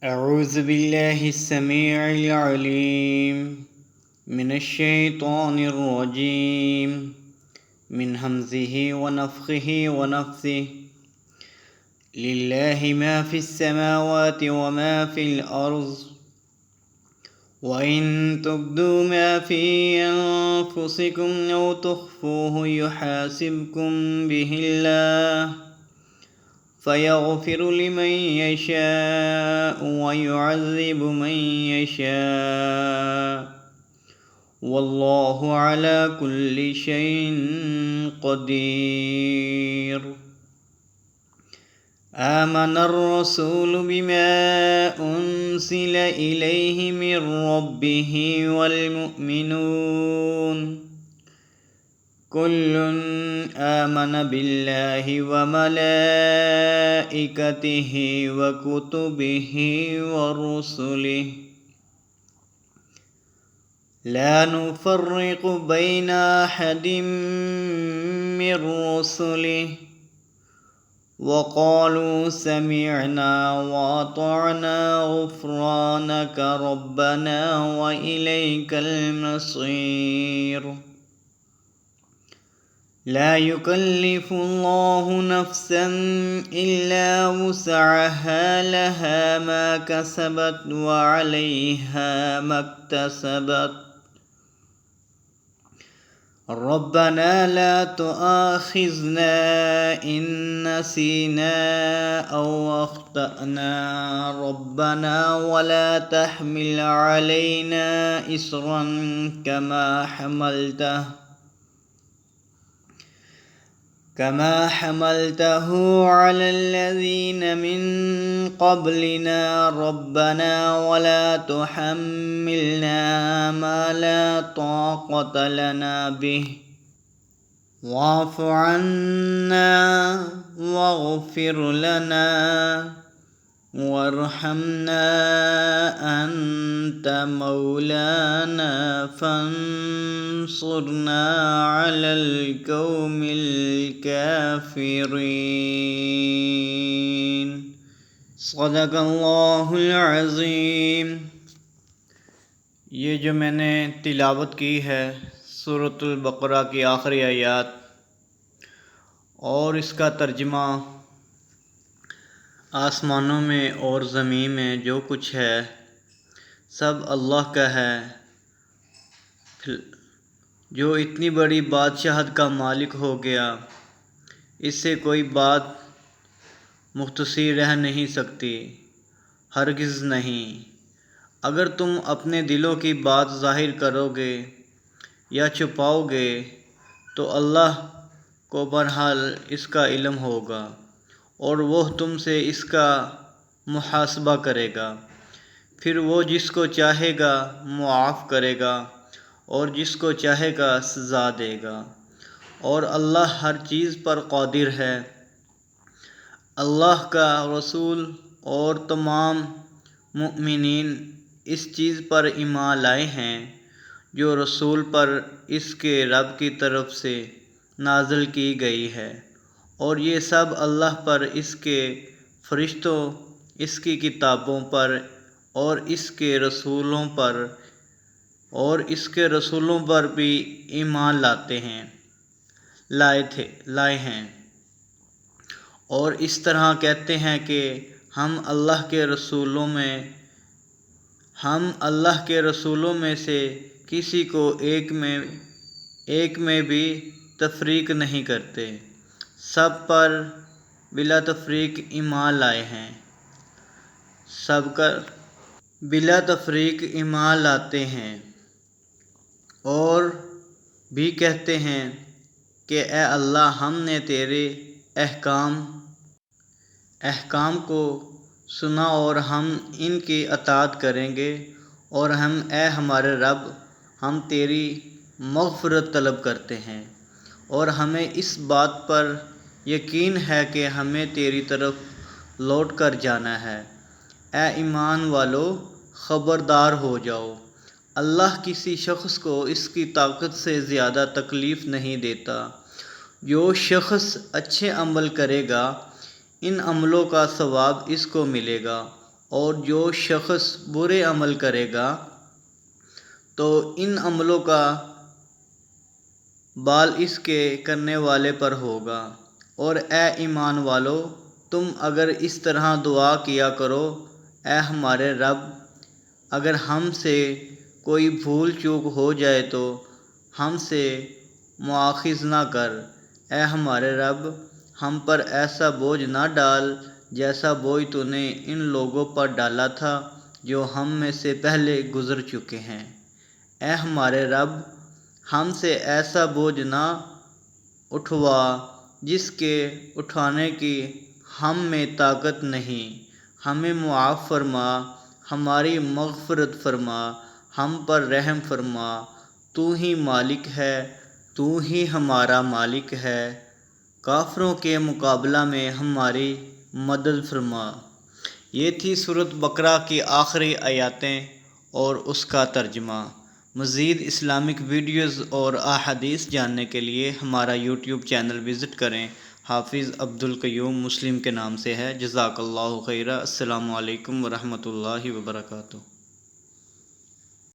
أعوذ بالله السميع العليم من الشيطان الرجيم من همزه ونفخه ونفثه لله ما في السماوات وما في الأرض وإن تبدوا ما في أنفسكم أو تخفوه يحاسبكم به الله فيغفر لمن يشاء ويعذب من يشاء والله على كل شيء قدير. آمن الرسول بما أنزل إليه من ربه والمؤمنون كل آمن بالله وملائكته وكتبه ورسله لا نفرق بين أحد من رسله وقالوا سمعنا وأطعنا غفرانك ربنا وإليك المصير. لا يكلف الله نفسا إلا وسعها لها ما كسبت وعليها ما اكتسبت ربنا لا تؤاخذنا إن نسينا أو أخطأنا ربنا ولا تحمل علينا إصرا كما حملته على الذين من قبلنا ربنا ولا تحملنا ما لا طاقة لنا به واعف عنا واغفر لنا وارحمنا أنت مولانا فانصرنا على القوم الكافرين. صدق اللہ العظیم. یہ جو میں نے تلاوت کی ہے سورۃ البقرہ کی آخری آیات اور اس کا ترجمہ آسمانوں میں اور زمین میں جو کچھ ہے سب اللہ کا ہے، جو اتنی بڑی بادشاہت کا مالک ہو گیا، اس سے کوئی بات مختصر رہ نہیں سکتی، ہرگز نہیں۔ اگر تم اپنے دلوں کی بات ظاہر کرو گے یا چھپاؤ گے تو اللہ کو بہرحال اس کا علم ہوگا اور وہ تم سے اس کا محاسبہ کرے گا، پھر وہ جس کو چاہے گا معاف کرے گا اور جس کو چاہے گا سزا دے گا، اور اللہ ہر چیز پر قادر ہے۔ اللہ کا رسول اور تمام مومنین اس چیز پر ایمان لائے ہیں جو رسول پر اس کے رب کی طرف سے نازل کی گئی ہے، اور یہ سب اللہ پر، اس کے فرشتوں، اس کی کتابوں پر اور اس کے رسولوں پر بھی ایمان لائے ہیں، اور اس طرح کہتے ہیں کہ ہم اللہ کے رسولوں میں سے کسی کو ایک میں بھی تفریق نہیں کرتے، سب پر بلا تفریق ایمان لاتے ہیں، اور بھی کہتے ہیں کہ اے اللہ ہم نے تیرے احکام کو سنا اور ہم ان کی اطاعت کریں گے، اور اے ہمارے رب ہم تیری مغفرت طلب کرتے ہیں اور ہمیں اس بات پر یقین ہے کہ ہمیں تیری طرف لوٹ کر جانا ہے۔ اے ایمان والو خبردار ہو جاؤ، اللہ کسی شخص کو اس کی طاقت سے زیادہ تکلیف نہیں دیتا۔ جو شخص اچھے عمل کرے گا ان عملوں کا ثواب اس کو ملے گا، اور جو شخص برے عمل کرے گا تو ان عملوں کا بال اس کے کرنے والے پر ہوگا۔ اور اے ایمان والو، تم اگر اس طرح دعا کیا کرو: اے ہمارے رب، اگر ہم سے کوئی بھول چوک ہو جائے تو ہم سے مواخذ نہ کر۔ اے ہمارے رب، ہم پر ایسا بوجھ نہ ڈال جیسا بوجھ تو نے ان لوگوں پر ڈالا تھا جو ہم میں سے پہلے گزر چکے ہیں۔ اے ہمارے رب، ہم سے ایسا بوجھ نہ اٹھوا جس کے اٹھانے کی ہم میں طاقت نہیں۔ ہمیں معاف فرما، ہماری مغفرت فرما، ہم پر رحم فرما۔ تو ہی مالک ہے، تو ہی ہمارا مالک ہے، کافروں کے مقابلہ میں ہماری مدد فرما۔ یہ تھی سورۃ بقرہ کی آخری آیاتیں اور اس کا ترجمہ۔ مزید اسلامک ویڈیوز اور احادیث جاننے کے لیے ہمارا یوٹیوب چینل وزٹ کریں۔ حافظ عبدالقیوم مسلم کے نام سے ہے۔ جزاک اللہ خیرا۔ السلام علیکم ورحمۃ اللہ وبرکاتہ۔